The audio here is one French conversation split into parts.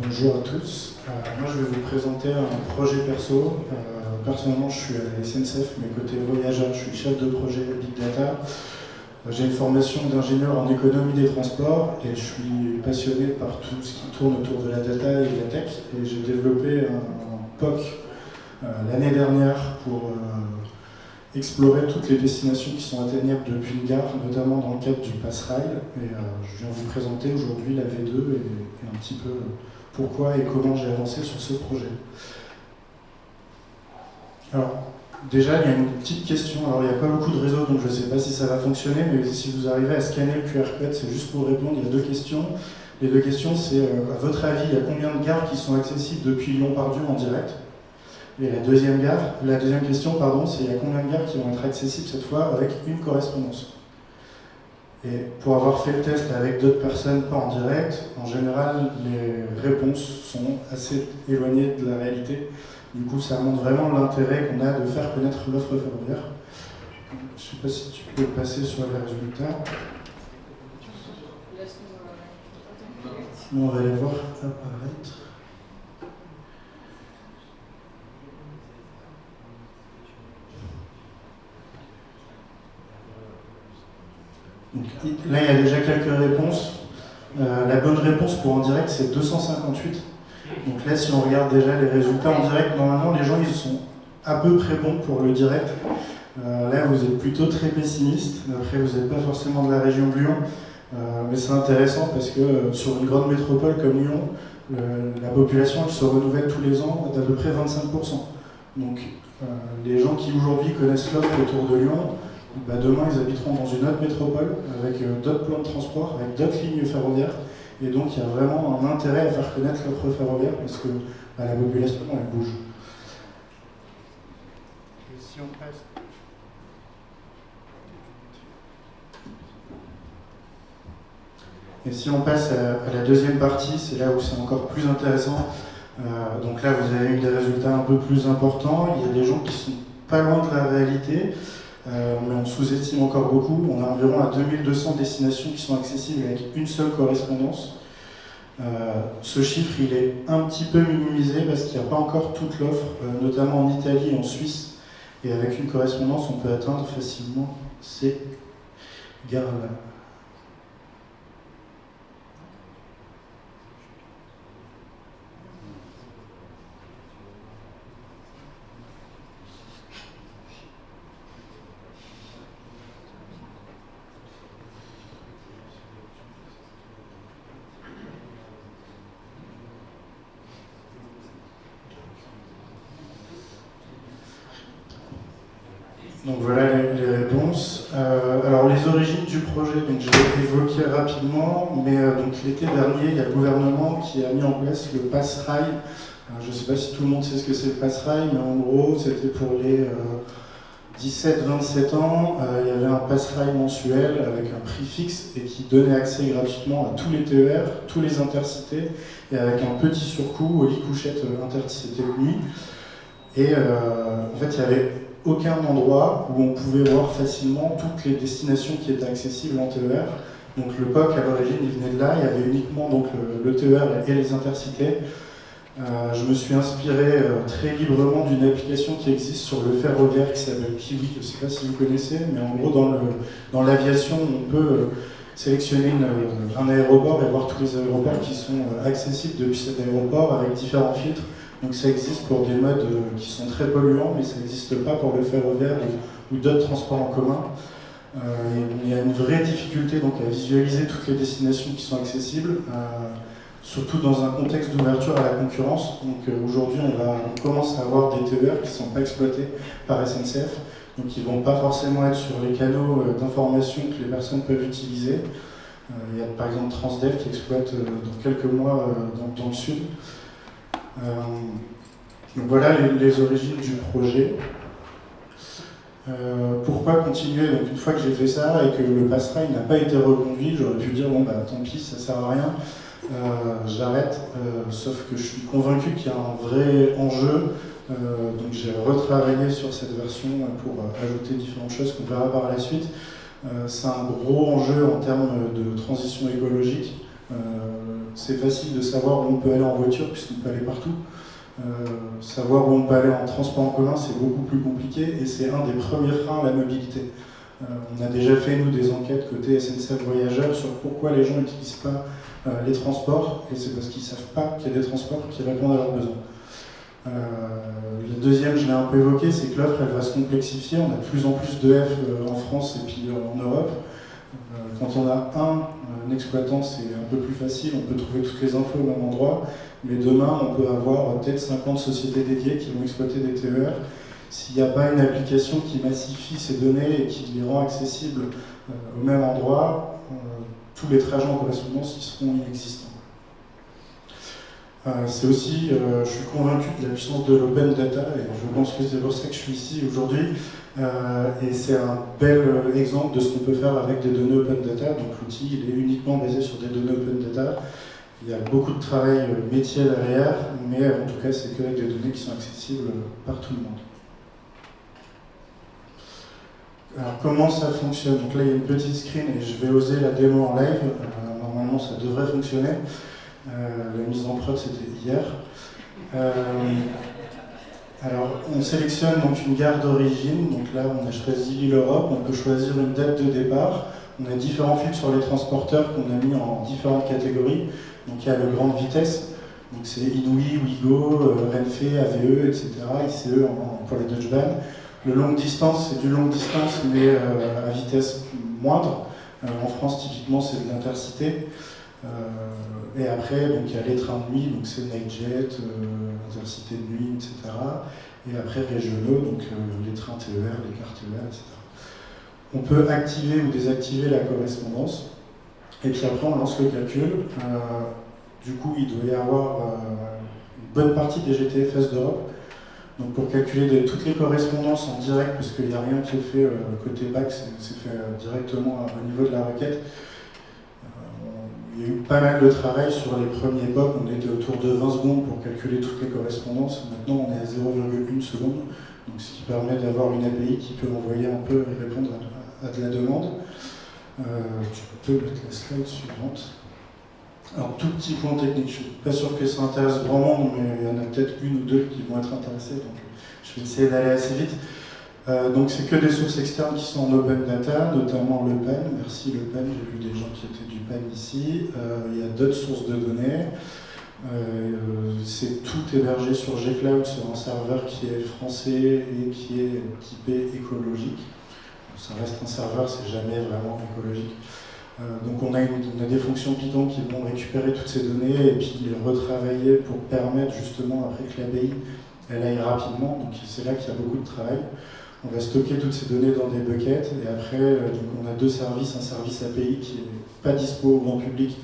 Bonjour à tous. Moi, je vais vous présenter un projet perso. Personnellement, je suis à la SNCF, mais côté voyageur, je suis chef de projet Big Data. J'ai une formation d'ingénieur en économie des transports et je suis passionné par tout ce qui tourne autour de la data et de la tech. Et j'ai développé un POC l'année dernière pour explorer toutes les destinations qui sont atteignables depuis une gare, notamment dans le cadre du Pass-Rail. Et je viens vous présenter aujourd'hui la V2 et un petit peu pourquoi et comment j'ai avancé sur ce projet. Alors, déjà, il y a une petite question. Alors, il n'y a pas beaucoup de réseaux, donc je ne sais pas si ça va fonctionner, mais si vous arrivez à scanner le QR code, c'est juste pour répondre. Il y a deux questions. Les deux questions, c'est à votre avis, il y a combien de gares qui sont accessibles depuis Lyon-Pardieu en direct? Et la deuxième question, c'est il y a combien de gares qui vont être accessibles cette fois avec une correspondance? Et pour avoir fait le test avec d'autres personnes pas en direct, en général, les réponses sont assez éloignées de la réalité. Du coup, ça montre vraiment l'intérêt qu'on a de faire connaître l'offre ferroviaire. Je ne sais pas si tu peux passer sur les résultats. On va les voir apparaître. Donc, là, il y a déjà quelques réponses. La bonne réponse pour en direct, c'est 258. Donc là, si on regarde déjà les résultats en direct, normalement, les gens, ils sont à peu près bons pour le direct. Là, vous êtes plutôt très pessimiste. Après, vous n'êtes pas forcément de la région de Lyon. Mais c'est intéressant parce que sur une grande métropole comme Lyon, la population, elle se renouvelle tous les ans d'à peu près 25%. Donc, les gens qui aujourd'hui connaissent l'offre autour de Lyon, demain, ils habiteront dans une autre métropole avec d'autres plans de transport, avec d'autres lignes ferroviaires. Et donc, il y a vraiment un intérêt à faire connaître l'offre ferroviaire parce que la population, elle bouge. Et si on passe... Et si on passe à la deuxième partie, c'est là où c'est encore plus intéressant. Donc là, vous avez eu des résultats un peu plus importants. Il y a des gens qui sont pas loin de la réalité. Mais on sous-estime encore beaucoup. On a environ à 2200 destinations qui sont accessibles avec une seule correspondance. Ce chiffre, il est un petit peu minimisé parce qu'il n'y a pas encore toute l'offre, notamment en Italie et en Suisse. Et avec une correspondance, on peut atteindre facilement ces gares-là. Donc voilà les réponses. Alors les origines du projet, donc je vais évoquer rapidement, mais donc l'été dernier, il y a le gouvernement qui a mis en place le Pass-Rail. Je ne sais pas si tout le monde sait ce que c'est le Pass-Rail, mais en gros, c'était pour les 17-27 ans. Il y avait un Pass-Rail mensuel avec un prix fixe et qui donnait accès gratuitement à tous les TER, tous les intercités, et avec un petit surcoût au lit couchette intercité de nuit. Et en fait, il y avait aucun endroit où on pouvait voir facilement toutes les destinations qui étaient accessibles en TER. Donc le POC, à l'origine, il venait de là. Il y avait uniquement donc, le TER et les intercités. Je me suis inspiré très librement d'une application qui existe sur le ferroviaire qui s'appelle Kiwi. Je ne sais pas si vous connaissez, mais en gros, dans l'aviation, on peut sélectionner un aéroport et voir tous les aéroports qui sont accessibles depuis cet aéroport avec différents filtres. Donc ça existe pour des modes qui sont très polluants, mais ça n'existe pas pour le ferroviaire ou d'autres transports en commun. Il y a une vraie difficulté donc, à visualiser toutes les destinations qui sont accessibles, surtout dans un contexte d'ouverture à la concurrence. Donc aujourd'hui, on commence à avoir des TER qui ne sont pas exploités par SNCF, donc ils ne vont pas forcément être sur les canaux d'information que les personnes peuvent utiliser. Il y a par exemple Transdev qui exploite dans quelques mois dans le sud. Donc voilà les origines du projet. Pourquoi continuer? Donc une fois que j'ai fait ça et que le Pass-Rail n'a pas été reconduit, j'aurais pu dire bon tant pis, ça sert à rien, j'arrête. Sauf que je suis convaincu qu'il y a un vrai enjeu. Donc j'ai retravaillé sur cette version pour ajouter différentes choses qu'on verra par la suite. C'est un gros enjeu en termes de transition écologique. C'est facile de savoir où on peut aller en voiture, puisqu'on peut aller partout. Savoir où on peut aller en transport en commun, c'est beaucoup plus compliqué, et c'est un des premiers freins à la mobilité. On a déjà fait, nous, des enquêtes côté SNCF Voyageurs sur pourquoi les gens n'utilisent pas les transports, et c'est parce qu'ils ne savent pas qu'il y a des transports qui répondent à leurs besoins. Le deuxième, je l'ai un peu évoqué, c'est que l'offre elle va se complexifier. On a de plus en plus d'EF en France et puis en Europe. Quand on a un exploitant, c'est un peu plus facile, on peut trouver toutes les infos au même endroit, mais demain, on peut avoir peut-être 50 sociétés dédiées qui vont exploiter des TER. S'il n'y a pas une application qui massifie ces données et qui les rend accessibles au même endroit, tous les trajets en correspondance ils seront inexistants. C'est aussi, je suis convaincu de la puissance de l'open data, et je pense que c'est pour ça que je suis ici aujourd'hui. Et c'est un bel exemple de ce qu'on peut faire avec des données open data. Donc l'outil il est uniquement basé sur des données open data. Il y a beaucoup de travail métier derrière, mais en tout cas c'est que avec des données qui sont accessibles par tout le monde. Alors comment ça fonctionne? Donc là il y a une petite screen et je vais oser la démo en live. Normalement ça devrait fonctionner. La mise en prod c'était hier. Alors on sélectionne donc une gare d'origine, donc là on a choisi l'île Europe, on peut choisir une date de départ. On a différents filtres sur les transporteurs qu'on a mis en différentes catégories. Donc il y a le grande vitesse, donc c'est Inouï, Ouigo, Renfe, AVE, etc. ICE pour les Deutsche Bahn. Le longue distance, c'est du longue distance mais à vitesse moindre. En France typiquement c'est de l'intercité. Et après, donc, il y a les trains de nuit, donc c'est Nightjet, Intercité de nuit, etc. Et après, régionaux, donc les trains TER, les cars TER, etc. On peut activer ou désactiver la correspondance. Et puis après, on lance le calcul. Du coup, il doit y avoir une bonne partie des GTFS d'Europe. Donc pour calculer toutes les correspondances en direct, parce qu'il n'y a rien qui est fait côté bac, c'est fait directement au niveau de la requête. Il y a eu pas mal de travail sur les premiers POC, on était autour de 20 secondes pour calculer toutes les correspondances. Maintenant, on est à 0,1 seconde, donc ce qui permet d'avoir une API qui peut envoyer un peu et répondre à de la demande. Tu peux mettre la slide suivante. Alors, tout petit point technique, je ne suis pas sûr que ça intéresse grand monde, mais il y en a peut-être une ou deux qui vont être intéressés, donc je vais essayer d'aller assez vite. Donc c'est que des sources externes qui sont en open data, notamment le PAN. Merci le PAN, j'ai vu des gens qui étaient du PAN ici. Il y a d'autres sources de données. C'est tout hébergé sur Gcloud, sur un serveur qui est français et qui est typé écologique. Ça reste un serveur, c'est jamais vraiment écologique. Donc on a des fonctions Python qui vont récupérer toutes ces données et puis les retravailler pour permettre justement après que l'API elle aille rapidement. Donc c'est là qu'il y a beaucoup de travail. On va stocker toutes ces données dans des buckets et après donc on a deux services, un service API qui n'est pas dispo au grand public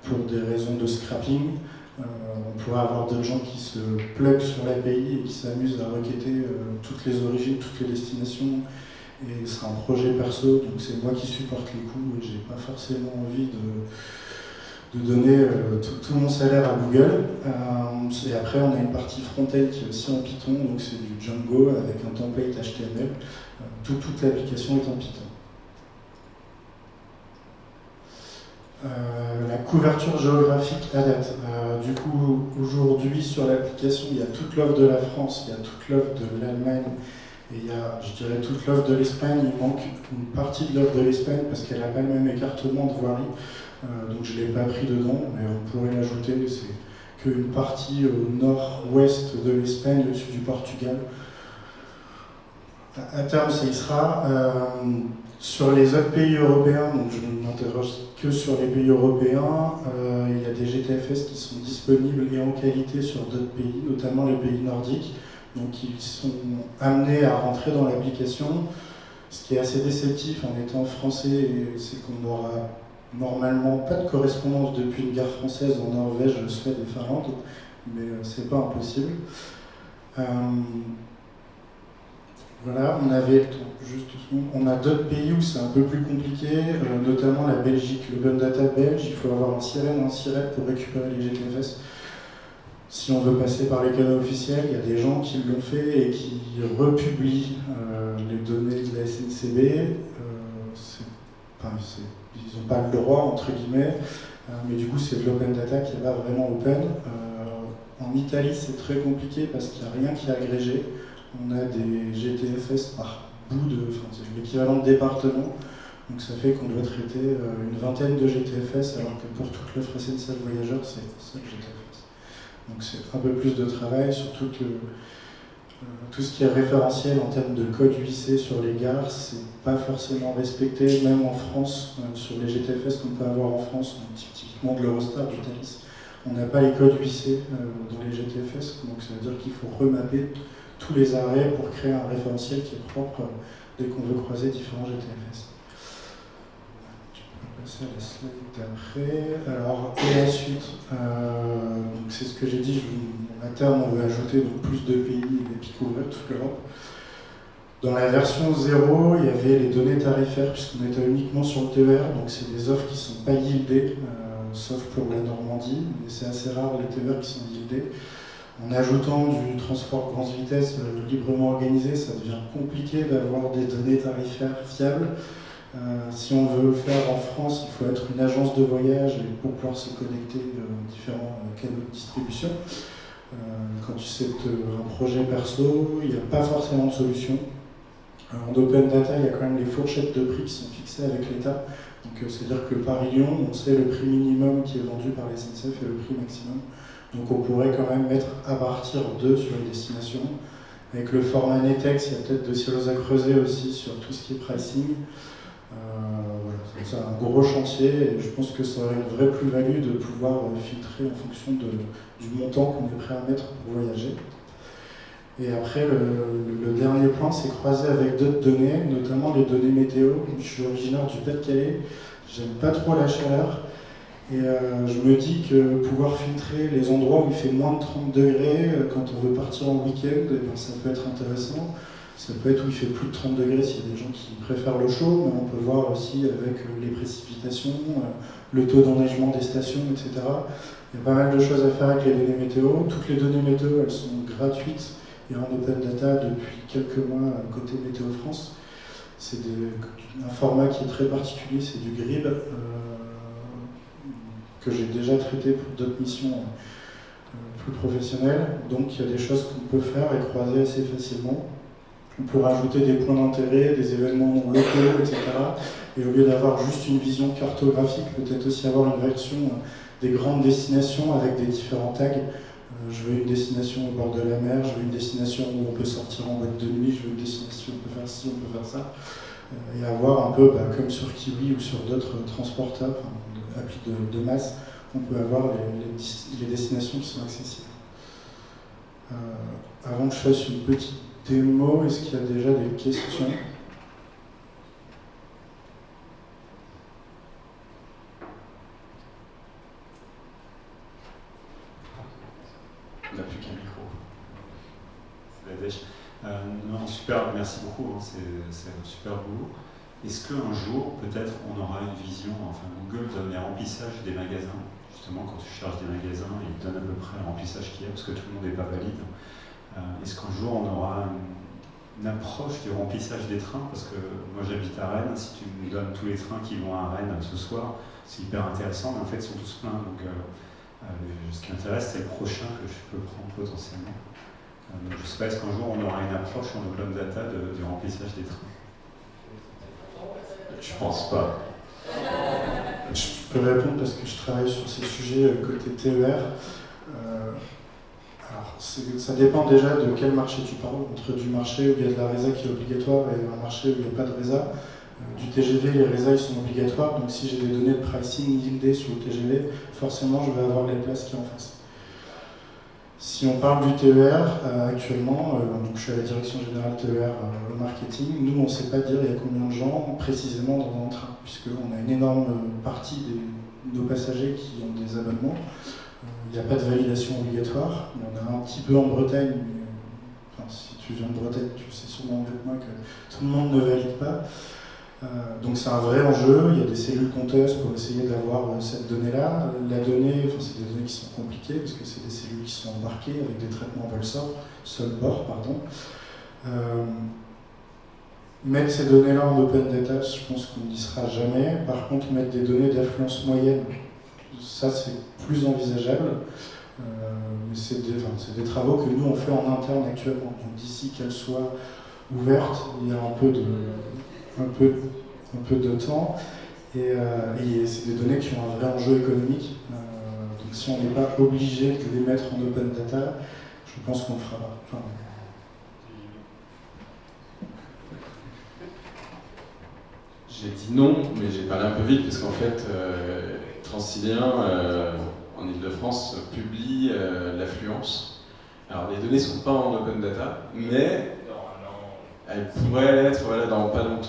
pour des raisons de scrapping. On pourrait avoir d'autres gens qui se pluguent sur l'API et qui s'amusent à requêter toutes les origines, toutes les destinations. Et c'est un projet perso, donc c'est moi qui supporte les coûts et j'ai pas forcément envie de donner tout mon salaire à Google. Et après, on a une partie front-end qui est aussi en Python, donc c'est du Django avec un template HTML. Toute l'application est en Python. La couverture géographique à date. Du coup, aujourd'hui, sur l'application, il y a toute l'offre de la France, il y a toute l'offre de l'Allemagne, et il y a, je dirais, toute l'offre de l'Espagne. Il manque une partie de l'offre de l'Espagne parce qu'elle n'a pas le même écartement de voirie. Donc je ne l'ai pas pris dedans, mais on pourrait l'ajouter. C'est qu'une partie au nord-ouest de l'Espagne, au-dessus du Portugal. À terme, ça y sera. Sur les autres pays européens, donc je ne m'interroge que sur les pays européens, il y a des GTFS qui sont disponibles et en qualité sur d'autres pays, notamment les pays nordiques. Donc ils sont amenés à rentrer dans l'application. Ce qui est assez déceptif en étant français, c'est qu'on n'aura normalement pas de correspondance depuis une gare française en Norvège, Suède et Finlande, mais c'est pas impossible. Voilà, on a d'autres pays où c'est un peu plus compliqué, notamment la Belgique, le Bun Data belge, il faut avoir un SIRET pour récupérer les GTFS. Si on veut passer par les canaux officiels, il y a des gens qui l'ont fait et qui republient les données de la SNCB. Ils n'ont pas le droit, entre guillemets. mais du coup c'est de l'open data qui n'est pas vraiment open. En Italie c'est très compliqué parce qu'il n'y a rien qui est agrégé. On a des GTFS par bout c'est l'équivalent de département. Donc ça fait qu'on doit traiter une vingtaine de GTFS, alors que pour toute l'offre SNCF Voyageurs, c'est 5 GTFS. Donc c'est un peu plus de travail, surtout que tout ce qui est référentiel en termes de code UIC sur les gares, c'est pas forcément respecté, même en France, sur les GTFS qu'on peut avoir en France, typiquement de l'Eurostar, du Thalys. On n'a pas les codes UIC dans les GTFS, donc ça veut dire qu'il faut remapper tous les arrêts pour créer un référentiel qui est propre dès qu'on veut croiser différents GTFS. Passer à la slide d'après. Alors, et la suite, c'est ce que j'ai dit, à terme on veut ajouter donc, plus de pays et puis couvrir toute l'Europe. Dans la version 0, il y avait les données tarifaires, puisqu'on était uniquement sur le TER, donc c'est des offres qui ne sont pas yieldées, sauf pour la Normandie, mais c'est assez rare les TER qui sont yieldés. En ajoutant du transport grande vitesse librement organisé, ça devient compliqué d'avoir des données tarifaires fiables. Si on veut le faire en France, il faut être une agence de voyage et pour pouvoir se connecter aux différents canaux de distribution. Quand tu sais un projet perso, il n'y a pas forcément de solution. En open data, il y a quand même les fourchettes de prix qui sont fixées avec l'État. Donc c'est-à-dire que Paris-Lyon, on sait le prix minimum qui est vendu par les SNCF et le prix maximum. Donc on pourrait quand même mettre à partir de sur les destinations. Avec le format NetEx, il y a peut-être de choses à creuser aussi sur tout ce qui est pricing. Voilà, c'est un gros chantier et je pense que ça aurait une vraie plus-value de pouvoir filtrer en fonction du montant qu'on est prêt à mettre pour voyager. Et après, le dernier point, c'est croiser avec d'autres données, notamment les données météo. Je suis originaire du Pas-de-Calais, j'aime pas trop la chaleur. Et je me dis que pouvoir filtrer les endroits où il fait moins de 30 degrés quand on veut partir en week-end, eh bien, ça peut être intéressant. Ça peut être où il fait plus de 30 degrés s'il y a des gens qui préfèrent le chaud, mais on peut voir aussi avec les précipitations, le taux d'enneigement des stations, etc. Il y a pas mal de choses à faire avec les données météo. Toutes les données météo, elles sont gratuites et en open data depuis quelques mois côté Météo France. C'est un format qui est très particulier, c'est du grid que j'ai déjà traité pour d'autres missions plus professionnelles. Donc il y a des choses qu'on peut faire et croiser assez facilement. On peut rajouter des points d'intérêt, des événements locaux, etc. Et au lieu d'avoir juste une vision cartographique, peut-être aussi avoir une version des grandes destinations avec des différents tags. Je veux une destination au bord de la mer, je veux une destination où on peut sortir en boîte de nuit, je veux une destination où on peut faire ci, on peut faire ça. Et avoir un peu, comme sur Kiwi ou sur d'autres transporteurs, applis de masse, on peut avoir les destinations qui sont accessibles. Avant que je fasse une petite démo, est-ce qu'il y a déjà des questions ? Il n'a plus qu'un micro. C'est la dèche. Non, super, merci beaucoup, hein, c'est un super boulot. Est-ce qu'un jour, peut-être, on aura une vision, enfin Google donne les remplissages des magasins, justement quand tu cherches des magasins, il donne à peu près le remplissage qu'il y a, parce que tout le monde n'est pas valide. Est-ce qu'un jour on aura une approche du remplissage des trains? Parce que moi j'habite à Rennes, si tu me donnes tous les trains qui vont à Rennes ce soir, c'est hyper intéressant, mais en fait ils sont tous pleins. Donc ce qui m'intéresse, c'est le prochain que je peux prendre potentiellement. Donc je ne sais pas, est-ce qu'un jour on aura une approche en open data du remplissage des trains? Je pense pas. Je peux répondre parce que je travaille sur ces sujets côté TER. Alors, ça dépend déjà de quel marché tu parles, entre du marché où il y a de la résa qui est obligatoire et un marché où il n'y a pas de résa. Du TGV, les résas ils sont obligatoires, donc si j'ai des données de pricing yieldées sur le TGV, forcément je vais avoir les places qui en face. Si on parle du TER, actuellement, donc je suis à la direction générale TER au marketing, nous on ne sait pas dire il y a combien de gens précisément dans un train, puisqu'on a une énorme partie de nos passagers qui ont des abonnements. Il n'y a pas de validation obligatoire, il y en a un petit peu en Bretagne, mais enfin, si tu viens de Bretagne, tu sais sûrement mieux que moi que tout le monde ne valide pas. Donc c'est un vrai enjeu, il y a des cellules compteuses pour essayer d'avoir cette donnée-là. La donnée, enfin, c'est des données qui sont compliquées parce que c'est des cellules qui sont embarquées avec des traitements seul bord, pardon. Mettre ces données-là en open data, je pense qu'on n'y sera jamais. Par contre, mettre des données d'affluence moyenne ça c'est plus envisageable. Mais c'est des travaux que nous on fait en interne actuellement. Donc d'ici qu'elle soit ouverte, il y a un peu de temps. Et c'est des données qui ont un vrai enjeu économique. Donc si on n'est pas obligé de les mettre en open data, je pense qu'on le fera pas. Enfin, j'ai dit non, mais j'ai parlé un peu vite parce qu'en fait, Transilien, en Ile-de-France, publie l'affluence. Alors les données ne sont pas en open data, mais elles pourraient l'être, voilà, dans pas longtemps.